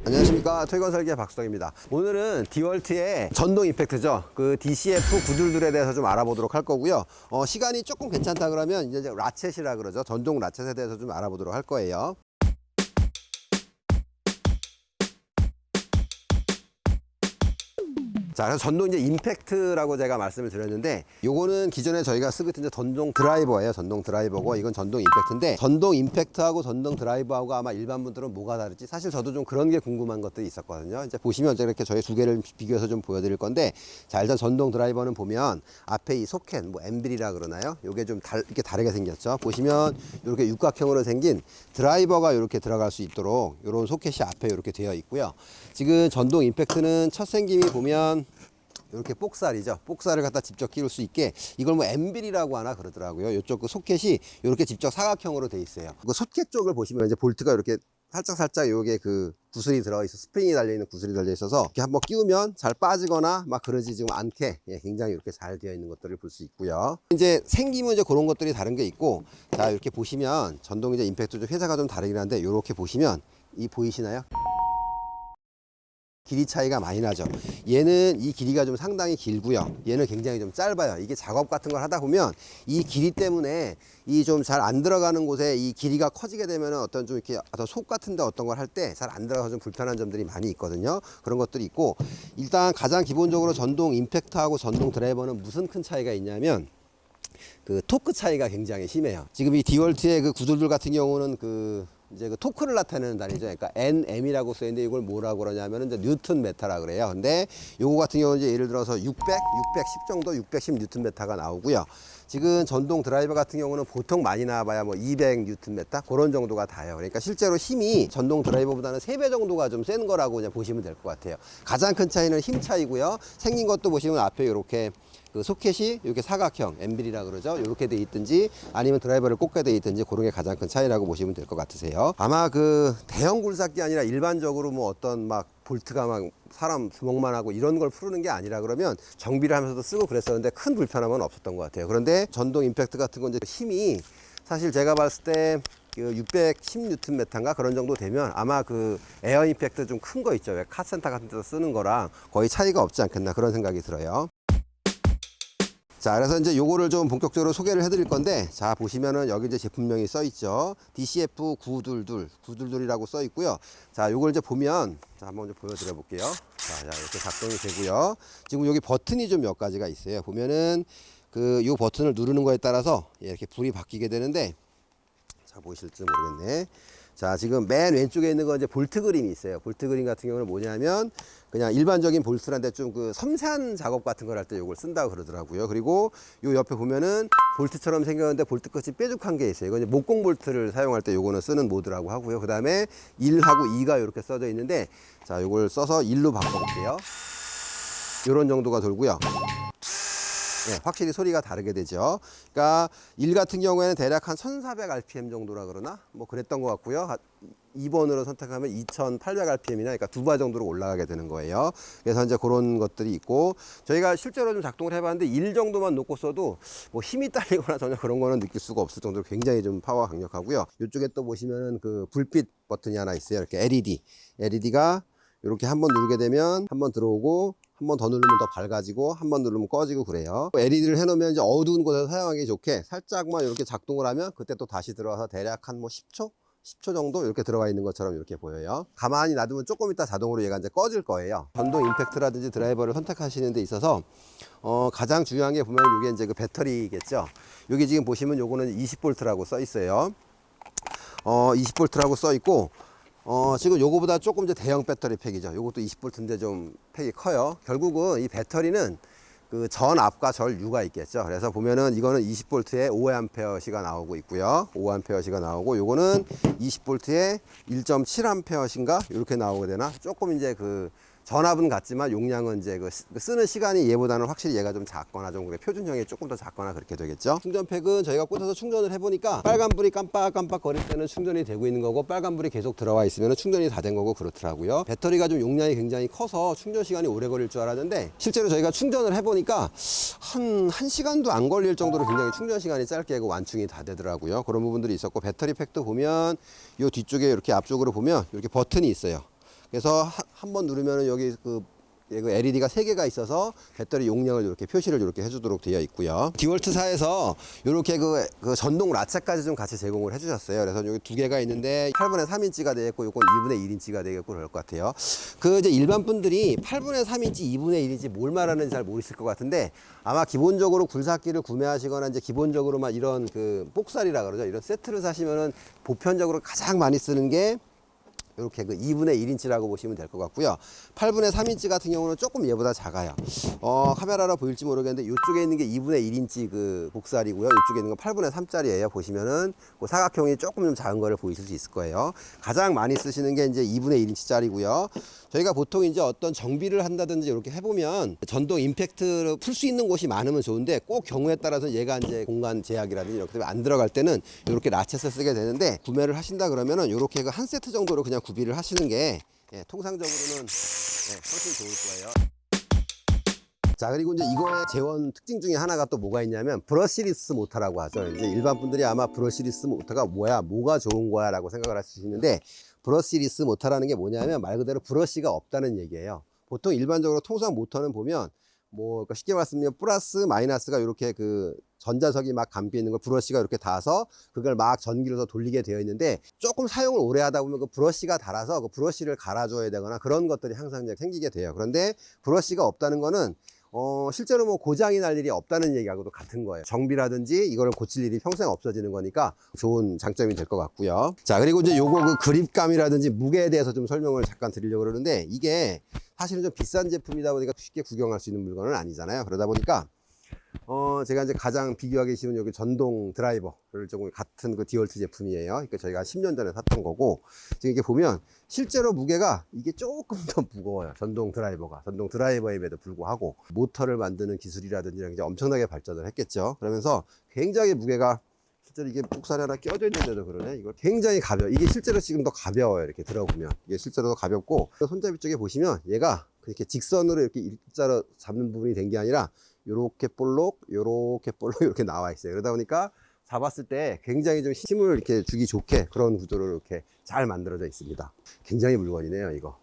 안녕하십니까, 토이건설계 박수덕입니다. 오늘은 디월트의 전동 임팩트죠. 그 DCF 구들들에 대해서 좀 알아보도록 할 거고요. 시간이 조금 괜찮다 그러면 이제 라쳇이라 그러죠. 전동 라쳇에 대해서 좀 알아보도록 할 거예요. 자, 그래서 전동 이제 임팩트라고 제가 말씀을 드렸는데, 요거는 기존에 저희가 쓰고 있던 전동 드라이버예요. 전동 드라이버고, 이건 전동 임팩트인데, 전동 임팩트하고 전동 드라이버하고 아마 일반 분들은 뭐가 다를지 사실 저도 좀 그런 게 궁금한 것들이 있었거든요. 이제 보시면 이제 이렇게 저희 두 개를 비교해서 좀 보여드릴 건데, 자, 일단 전동 드라이버는 보면 앞에 이 소켓, 뭐 엠빌이라 그러나요? 요게 좀 이렇게 다르게 생겼죠. 보시면 이렇게 육각형으로 생긴 드라이버가 이렇게 들어갈 수 있도록 이런 소켓이 앞에 이렇게 되어 있고요. 지금 전동 임팩트는 첫 생김이 보면 이렇게 복살이죠. 복살을 갖다 직접 끼울 수 있게, 이걸 뭐 엠빌이라고 하나 그러더라고요. 이쪽 그 소켓이 이렇게 직접 사각형으로 돼 있어요. 그 소켓 쪽을 보시면 이제 볼트가 이렇게 살짝 요게 그 구슬이 들어있어, 스프링이 달려있는 구슬이 달려있어서 이렇게 한번 끼우면 잘 빠지거나 막 그러지 지금 않게, 굉장히 이렇게 잘 되어 있는 것들을 볼 수 있고요. 이제 생기면 이제 그런 것들이 다른 게 있고, 자, 이렇게 보시면 전동 이제 임팩트 좀 회사가 좀 다르긴 한데, 이렇게 보시면 이 보이시나요? 길이 차이가 많이 나죠. 얘는 이 길이가 좀 상당히 길고요. 얘는 굉장히 좀 짧아요. 이게 작업 같은 걸 하다 보면 이 길이 때문에 이 좀 잘 안 들어가는 곳에 이 길이가 커지게 되면 어떤 좀 이렇게 어떤 속 같은데 어떤 걸 할 때 잘 안 들어가서 좀 불편한 점들이 많이 있거든요. 그런 것들이 있고, 일단 가장 기본적으로 전동 임팩트하고 전동 드라이버는 무슨 큰 차이가 있냐면 그 토크 차이가 굉장히 심해요. 지금 이 디월트의 그 구들들 같은 경우는 이제 그 토크를 나타내는 단위죠. 그러니까 NM이라고 써있는데, 이걸 뭐라고 그러냐면 이제 뉴턴 메타라 그래요. 근데 요거 같은 경우는 이제 예를 들어서 610 정도, 610 뉴턴 메타가 나오고요. 지금 전동 드라이버 같은 경우는 보통 많이 나와봐야 뭐 200 뉴턴 메타 그런 정도가 다요. 그러니까 실제로 힘이 전동 드라이버보다는 3배 정도가 좀 센 거라고 그냥 보시면 될 것 같아요. 가장 큰 차이는 힘 차이고요. 생긴 것도 보시면 앞에 이렇게 그 소켓이 이렇게 사각형, 엠빌이라 그러죠. 이렇게 돼 있든지 아니면 드라이버를 꽂게 돼 있든지, 그런 게 가장 큰 차이라고 보시면 될 것 같으세요. 아마 그 대형 굴삭기 아니라 일반적으로 뭐 어떤 막 볼트가 막 사람 주먹만 하고 이런 걸 푸르는 게 아니라 그러면 정비를 하면서도 쓰고 그랬었는데 큰 불편함은 없었던 것 같아요. 그런데 전동 임팩트 같은 건 이제 힘이 사실 제가 봤을 때 610 뉴턴 메타인가 그런 정도 되면 아마 그 에어 임팩트 좀 큰 거 있죠. 왜 카센터 같은 데서 쓰는 거랑 거의 차이가 없지 않겠나, 그런 생각이 들어요. 자, 그래서 이제 요거를 좀 본격적으로 소개를 해드릴 건데, 자, 보시면은 여기 이제 제품명이 써 있죠. DCF 922이라고 써 있고요. 자, 요걸 이제 보면, 자, 한번 좀 보여드려 볼게요. 자, 이렇게 작동이 되고요. 지금 여기 버튼이 좀 몇 가지가 있어요. 보면은 요 버튼을 누르는 거에 따라서 이렇게 불이 바뀌게 되는데, 자, 보이실지 모르겠네. 자, 지금 맨 왼쪽에 있는 건 이제 볼트 그림이 있어요. 볼트 그림 같은 경우는 뭐냐면 그냥 일반적인 볼트란데 좀 그 섬세한 작업 같은 걸 할 때 이걸 쓴다고 그러더라고요. 그리고 요 옆에 보면은 볼트처럼 생겼는데 볼트 끝이 뾰족한 게 있어요. 이건 이제 목공 볼트를 사용할 때 요거는 쓰는 모드라고 하고요. 그 다음에 1하고 2가 이렇게 써져 있는데, 자, 요걸 써서 1로 바꿔볼게요. 요런 정도가 돌고요. 네, 확실히 소리가 다르게 되죠. 그러니까 1 같은 경우에는 대략 한 1400rpm 정도라 그러나 뭐 그랬던 것 같고요. 2번으로 선택하면 2800rpm이나, 그러니까 2바 정도로 올라가게 되는 거예요. 그래서 이제 그런 것들이 있고, 저희가 실제로 좀 작동을 해봤는데 1 정도만 놓고 써도 뭐 힘이 딸리거나 전혀 그런 거는 느낄 수가 없을 정도로 굉장히 좀 파워가 강력하고요. 이쪽에 또 보시면은 그 불빛 버튼이 하나 있어요. 이렇게 LED가 이렇게 한번 누르게 되면 한번 들어오고, 한 번 더 누르면 더 밝아지고, 한 번 누르면 꺼지고 그래요. LED를 해놓으면 이제 어두운 곳에서 사용하기 좋게 살짝만 이렇게 작동을 하면 그때 또 다시 들어와서 대략 한 뭐 10초 정도 이렇게 들어가 있는 것처럼 이렇게 보여요. 가만히 놔두면 조금 있다 자동으로 얘가 이제 꺼질 거예요. 전동 임팩트라든지 드라이버를 선택하시는 데 있어서 가장 중요한 게 보면 이게 이제 그 배터리겠죠. 여기 지금 보시면 요거는 20V라고 써 있어요. 20V라고 써 있고, 지금 요거보다 조금 이제 대형 배터리 팩이죠. 요것도 20V인데 좀 팩이 커요. 결국은 이 배터리는 그 전 앞과 전 유가 있겠죠. 그래서 보면은 이거는 20V에 5A시가 나오고 있고요. 5A시가 나오고, 요거는 20V에 1.7A신가 이렇게 나오게 되나? 조금 이제 그 전압은 같지만 용량은 이제 그 쓰는 시간이 얘보다는 확실히 얘가 좀 작거나 좀 표준형이 조금 더 작거나 그렇게 되겠죠. 충전팩은 저희가 꽂아서 충전을 해보니까 빨간불이 깜빡깜빡 거릴 때는 충전이 되고 있는 거고, 빨간불이 계속 들어와 있으면 충전이 다 된 거고 그렇더라고요. 배터리가 좀 용량이 굉장히 커서 충전 시간이 오래 걸릴 줄 알았는데, 실제로 저희가 충전을 해보니까 한 1시간도 안 걸릴 정도로 굉장히 충전 시간이 짧게 완충이 다 되더라고요. 그런 부분들이 있었고, 배터리 팩도 보면 요 뒤쪽에 이렇게 앞쪽으로 보면 이렇게 버튼이 있어요. 그래서 한 번 누르면은 여기 그 LED가 3개가 있어서 배터리 용량을 이렇게 표시를 이렇게 해주도록 되어 있고요. 디월트사에서 이렇게 그 전동 라체까지 좀 같이 제공을 해주셨어요. 그래서 여기 2개가 있는데 8분의 3인치가 되겠고, 이건 2분의 1인치가 되겠고 그럴 것 같아요. 그 이제 일반 분들이 8분의 3인치, 2분의 1인치 뭘 말하는지 잘 모르실 것 같은데, 아마 기본적으로 굴삭기를 구매하시거나 이제 기본적으로만 이런 그 복살이라 그러죠. 이런 세트를 사시면은 보편적으로 가장 많이 쓰는 게 이렇게 그 2분의 1인치라고 보시면 될 것 같고요. 8분의 3인치 같은 경우는 조금 얘보다 작아요. 카메라로 보일지 모르겠는데 이쪽에 있는 게 2분의 1인치 그 복살이고요. 이쪽에 있는 건 8분의 3짜리예요. 보시면은 그 사각형이 조금 좀 작은 거를 보이실 수 있을 거예요. 가장 많이 쓰시는 게 이제 2분의 1인치짜리고요. 저희가 보통 이제 어떤 정비를 한다든지 이렇게 해보면 전동 임팩트를 풀 수 있는 곳이 많으면 좋은데, 꼭 경우에 따라서 얘가 이제 공간 제약이라든지 이렇게 안 들어갈 때는 이렇게 라쳇을 쓰게 되는데, 구매를 하신다 그러면은 이렇게 그 한 세트 정도로 그냥 구비를 하시는 게 통상적으로는 훨씬 좋을 거예요. 자, 그리고 이제 이거의 제원 특징 중에 하나가 또 뭐가 있냐면 브러시리스 모터라고 하죠. 이제 일반 분들이 아마 브러시리스 모터가 뭐가 좋은 거야 라고 생각을 하실 수 있는데, 브러시리스 모터라는 게 뭐냐면 말 그대로 브러시가 없다는 얘기예요. 보통 일반적으로 통상 모터는 보면 그러니까 쉽게 말씀드리면 플러스 마이너스가 이렇게 그 전자석이 막 감겨 있는 걸 브러시가 이렇게 닿아서 그걸 막 전기로서 돌리게 되어 있는데, 조금 사용을 오래 하다 보면 그 브러시가 닳아서 그 브러시를 갈아줘야 되거나 그런 것들이 항상 이제 생기게 돼요. 그런데 브러시가 없다는 거는 실제로 뭐 고장이 날 일이 없다는 얘기하고도 같은 거예요. 정비라든지 이거를 고칠 일이 평생 없어지는 거니까 좋은 장점이 될 것 같고요. 자, 그리고 이제 요거 그 그립감이라든지 무게에 대해서 좀 설명을 잠깐 드리려고 그러는데, 이게 사실은 좀 비싼 제품이다 보니까 쉽게 구경할 수 있는 물건은 아니잖아요. 그러다 보니까 제가 이제 가장 비교하기 쉬운 여기 전동 드라이버를 조금 같은 그 디월트 제품이에요. 그러니까 저희가 10년 전에 샀던 거고, 지금 이게 보면 실제로 무게가 이게 조금 더 무거워요. 전동 드라이버임에도 불구하고 모터를 만드는 기술이라든지 이런 게 엄청나게 발전을 했겠죠. 그러면서 굉장히 무게가, 실제로 이게 복살이 하나 껴져 있는데도 그러네. 이거 굉장히 가벼워. 이게 실제로 지금 더 가벼워요. 이렇게 들어보면 이게 실제로 더 가볍고, 손잡이 쪽에 보시면 얘가 그렇게 직선으로 이렇게 일자로 잡는 부분이 된 게 아니라 요렇게 볼록 이렇게 나와 있어요. 그러다 보니까 잡았을 때 굉장히 좀 힘을 이렇게 주기 좋게 그런 구조로 이렇게 잘 만들어져 있습니다. 굉장히 물건이네요, 이거.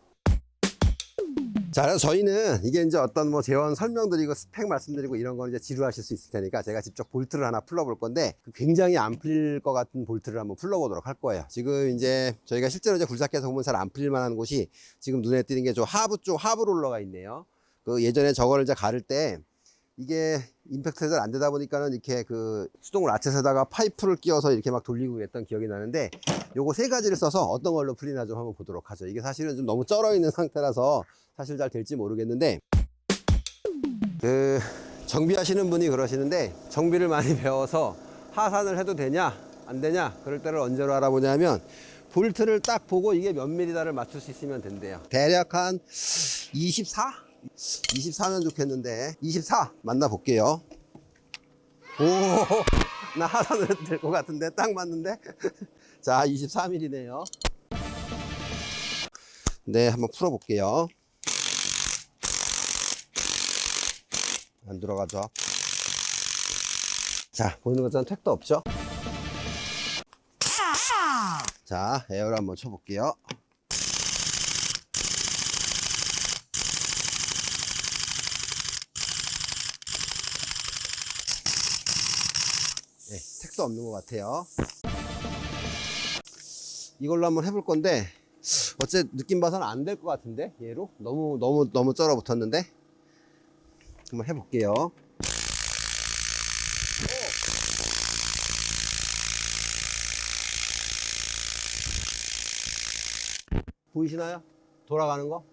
자, 그래서 저희는 이게 이제 어떤 뭐 재원 설명드리고 스펙 말씀드리고 이런 거 이제 지루하실 수 있을 테니까 제가 직접 볼트를 하나 풀러 볼 건데, 굉장히 안 풀릴 것 같은 볼트를 한번 풀러 보도록 할 거예요. 지금 이제 저희가 실제로 이제 굴삭기에서 보면 잘 안 풀릴 만한 곳이 지금 눈에 띄는 게 저 하부 쪽 하부 롤러가 있네요. 그 예전에 저거를 이제 가를 때 이게 임팩트가 잘 안 되다 보니까는 이렇게 그 수동 라쳇에다가 파이프를 끼워서 이렇게 막 돌리고 했던 기억이 나는데, 요거 3가지를 써서 어떤 걸로 풀리나 좀 한번 보도록 하죠. 이게 사실은 좀 너무 쩔어 있는 상태라서 사실 잘 될지 모르겠는데, 그 정비하시는 분이 그러시는데, 정비를 많이 배워서 하산을 해도 되냐 안 되냐 그럴 때를 언제로 알아보냐면, 볼트를 딱 보고 이게 몇 밀리다를 맞출 수 있으면 된대요. 대략 한 24? 24면 좋겠는데 24 만나 볼게요. 오, 나 하산을 해도 될 것 같은데 딱 맞는데. 자, 24mm네요. 네, 한번 풀어 볼게요. 안 들어가죠. 자, 보이는 것처럼 택도 없죠. 자, 에어를 한번 쳐 볼게요. 네, 택도 없는 것 같아요. 이걸로 한번 해볼 건데, 어째 느낌 봐서는 안 될 것 같은데, 얘로 너무 쩔어 붙었는데. 한번 해볼게요. 보이시나요? 돌아가는 거?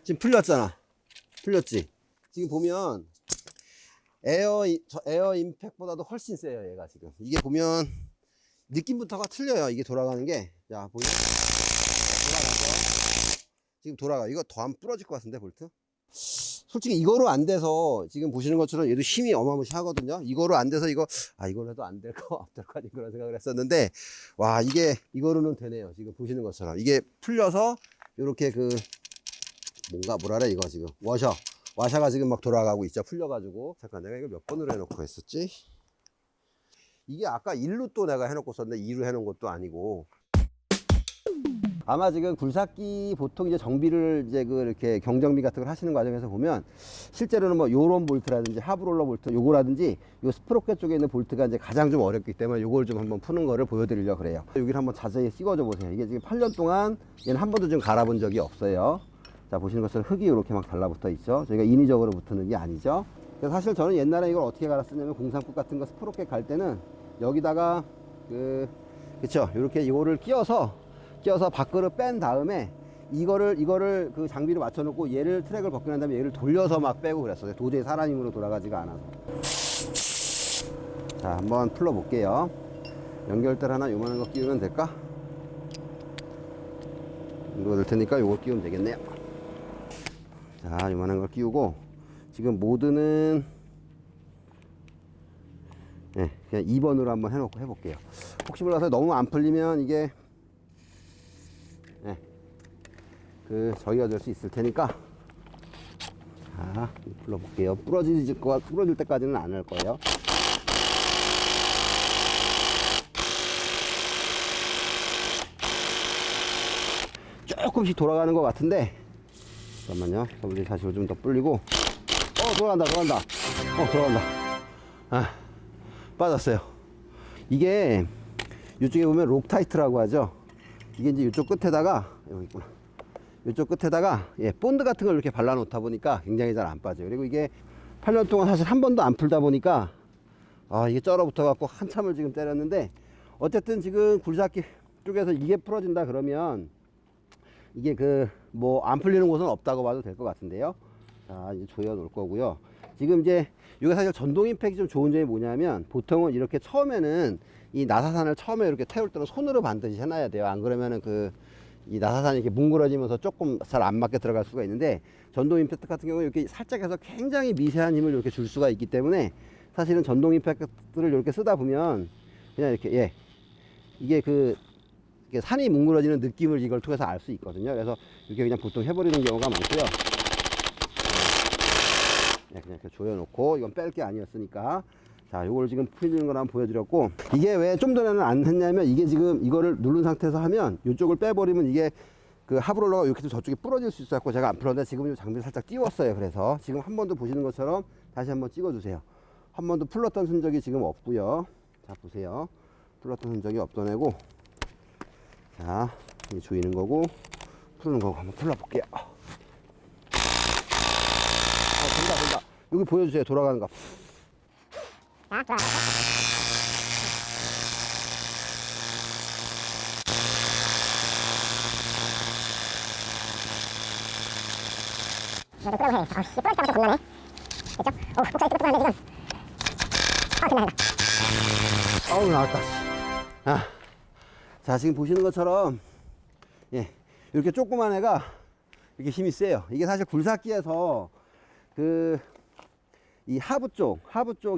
지금 풀렸잖아. 풀렸지? 지금 보면 에어 임팩트보다도 훨씬 세요, 얘가 지금. 이게 보면 느낌부터가 틀려요, 이게 돌아가는 게. 자, 보이죠? 돌아가죠? 지금 돌아가. 이거 더 안 부러질 것 같은데, 볼트? 솔직히 이거로 안 돼서 지금 보시는 것처럼 얘도 힘이 어마무시하거든요. 이거로 안 돼서 이걸로 해도 안 될 거 어떨까지 그런 생각을 했었는데, 와, 이게 이거로는 되네요. 지금 보시는 것처럼 이게 풀려서 이렇게 그 뭐라 이거 지금 와샤가 지금 막 돌아가고 있죠. 풀려가지고. 잠깐, 내가 이거 몇 번으로 해놓고 했었지? 이게 아까 1루 또 내가 해놓고 썼는데 2루 해놓은 것도 아니고. 아마 지금 굴삭기 보통 이제 정비를 이제 그 이렇게 경정비 같은 걸 하시는 과정에서 보면 실제로는 뭐 요런 볼트라든지 하브롤러 볼트 요거라든지 요 스프로켓 쪽에 있는 볼트가 이제 가장 좀 어렵기 때문에 요걸 좀 한번 푸는 거를 보여드리려고 그래요. 여기를 한번 자세히 찍어줘 보세요. 이게 지금 8년 동안 얘는 한 번도 좀 갈아본 적이 없어요. 자, 보시는 것처럼 흙이 이렇게 막 달라붙어 있죠. 저희가 인위적으로 붙는 게 아니죠. 그래서 사실 저는 옛날에 이걸 어떻게 갈았었냐면 공상국 같은 거 스프로켓 갈 때는 여기다가 그쵸, 이렇게 이거를 끼워서 밖으로 뺀 다음에 이거를 그 장비로 맞춰 놓고 얘를 트랙을 벗고 난 다음에 얘를 돌려서 막 빼고 그랬어요. 도저히 사람 힘으로 돌아가지가 않아서. 자, 한번 풀러 볼게요. 연결대 하나 요만한 거 끼우면 될까? 이거 될 테니까 요거 끼우면 되겠네요. 자, 요만한 걸 끼우고 지금 모드는 네, 그냥 2번으로 한번 해놓고 해볼게요. 혹시 몰라서 너무 안 풀리면 이게 네, 저희가 될 수 있을 테니까 자, 불러볼게요. 부러질 때까지는 안 할 거예요. 조금씩 돌아가는 것 같은데 잠깐만요. WD 다시 좀 더 불리고 들어간다. 들어간다. 아, 빠졌어요. 이게 이쪽에 보면 록타이트라고 하죠. 이게 이제 이쪽 끝에다가 여기 있구나. 이쪽 끝에다가 본드 같은 걸 이렇게 발라 놓다 보니까 굉장히 잘 안 빠져요. 그리고 이게 8년 동안 사실 한 번도 안 풀다 보니까 이게 쩔어 붙어 갖고 한참을 지금 때렸는데 어쨌든 지금 굴삭기 쪽에서 이게 풀어진다 그러면 이게 뭐 안 풀리는 곳은 없다고 봐도 될 것 같은데요. 자, 이제 조여 놓을 거고요. 지금 이제 이게 사실 전동 임팩이 좀 좋은 점이 뭐냐면 보통은 이렇게 처음에는 이 나사산을 처음에 이렇게 태울 때는 손으로 반드시 해놔야 돼요. 안 그러면은 이 나사산이 이렇게 뭉그러지면서 조금 잘 안 맞게 들어갈 수가 있는데 전동 임팩트 같은 경우는 이렇게 살짝 해서 굉장히 미세한 힘을 이렇게 줄 수가 있기 때문에 사실은 전동 임팩트를 이렇게 쓰다 보면 그냥 이렇게 이게 이게 산이 뭉그러지는 느낌을 이걸 통해서 알 수 있거든요. 그래서 이렇게 그냥 보통 해버리는 경우가 많고요. 그냥 이렇게 조여놓고 이건 뺄 게 아니었으니까 자, 요걸 지금 풀리는 걸 한번 보여드렸고 이게 왜 좀 전에는 안 했냐면 이게 지금 이거를 누른 상태에서 하면 이쪽을 빼버리면 이게 하브롤러가 이렇게 저쪽에 부러질 수 있어서 제가 안 풀었는데 지금 이 장비를 살짝 띄웠어요. 그래서 지금 한 번 더 보시는 것처럼 다시 한번 찍어주세요. 한 번도 풀렀던 흔적이 지금 없고요. 자, 보세요. 풀렀던 흔적이 없던 애고 자, 이게 조이는 거고 푸는 거고 한번 풀러볼게요. 된다. 여기 보여주세요. 돌아가는 거. 나왔다. 자, 지금 보시는 것처럼 이렇게 조그만 애가 이렇게 힘이 세요. 이게 사실 굴삭기에서 이 하부 쪽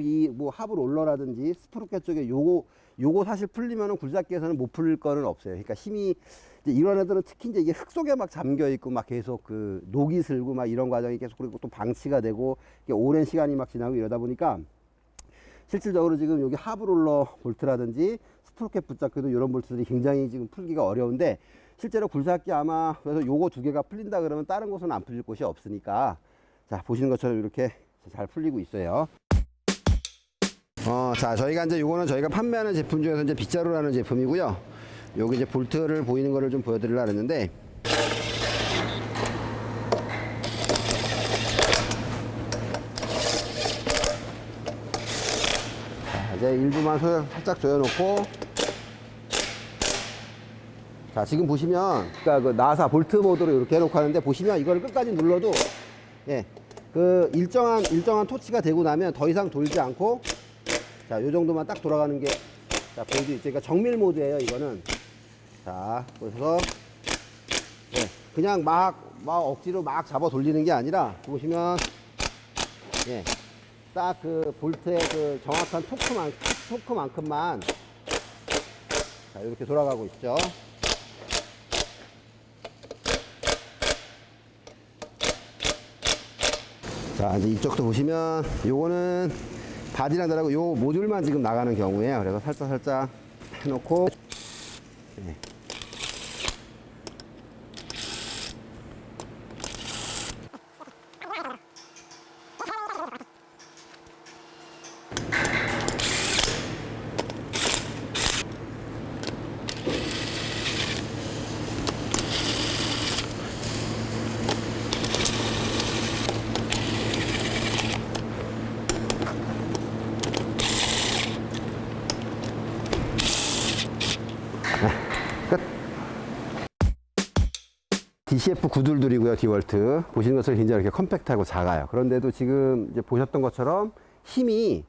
이 뭐 하부 롤러라든지 스프로켓 쪽에 요거 사실 풀리면은 굴삭기에서는 못 풀릴 거는 없어요. 그러니까 힘이 이제 이런 애들은 특히 이제 이게 흙 속에 막 잠겨 있고 막 계속 녹이 슬고 막 이런 과정이 계속 그리고 또 방치가 되고 이게 오랜 시간이 막 지나고 이러다 보니까 실질적으로 지금 여기 하부 롤러 볼트라든지 스프로켓 붙잡기도 이런 볼트들이 굉장히 지금 풀기가 어려운데 실제로 굴삭기 아마 그래서 요거 두 개가 풀린다 그러면 다른 곳은 안 풀릴 곳이 없으니까 자, 보시는 것처럼 이렇게 잘 풀리고 있어요. 자, 저희가 이제 요거는 저희가 판매하는 제품 중에서 이제 빗자루라는 제품이고요. 여기 이제 볼트를 보이는 거를 좀 보여드리려고 했는데 자, 이제 일부만 살짝 조여놓고 자, 지금 보시면 그러니까 나사 볼트 모드로 이렇게 해놓고 하는데 보시면 이걸 끝까지 눌러도 일정한 토치가 되고 나면 더 이상 돌지 않고 자, 요 정도만 딱 돌아가는 게 자, 보여드 있죠. 그러니까 정밀 모드예요, 이거는. 자, 그래서 그냥 막 억지로 막 잡아 돌리는 게 아니라 보시면 딱 볼트의 정확한 토크만큼만 자, 이렇게 돌아가고 있죠. 자, 이제 이쪽도 보시면 요거는 바디랑 다르고 요 모듈만 지금 나가는 경우에요. 그래서 살짝 해놓고 끝. DCF 922이고요. 디월트 보시는 것처럼 굉장히 이렇게 컴팩트하고 작아요. 그런데도 지금 이제 보셨던 것처럼 힘이,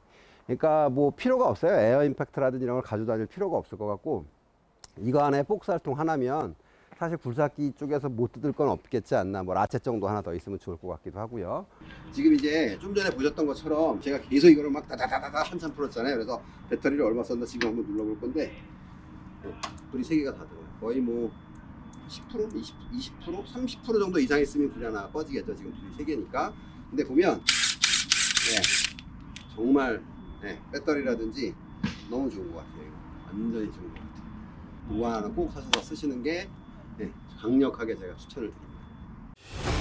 그러니까 뭐 필요가 없어요. 에어 임팩트라든지 이런 걸 가지고 다닐 필요가 없을 것 같고, 이거 안에 복살통 하나면 사실 굴삭기 쪽에서 못 뜯을 건 없겠지 않나. 뭐 라체 정도 하나 더 있으면 좋을 것 같기도 하고요. 지금 이제 좀 전에 보셨던 것처럼 제가 계속 이거를 막 다다다다다 한참 풀었잖아요. 그래서 배터리를 얼마 썼나 지금 한번 눌러볼 건데, 불이 3개가 다 들어요. 거의 뭐 10%, 20%, 30% 정도 이상 있으면 불이 하나 꺼지겠죠. 지금 불이 3개니까. 근데 보면 정말 배터리라든지 너무 좋은 것 같아요. 완전히 좋은 것 같아요. 이거 하나 꼭 사셔서 쓰시는 게 강력하게 제가 추천을 드립니다.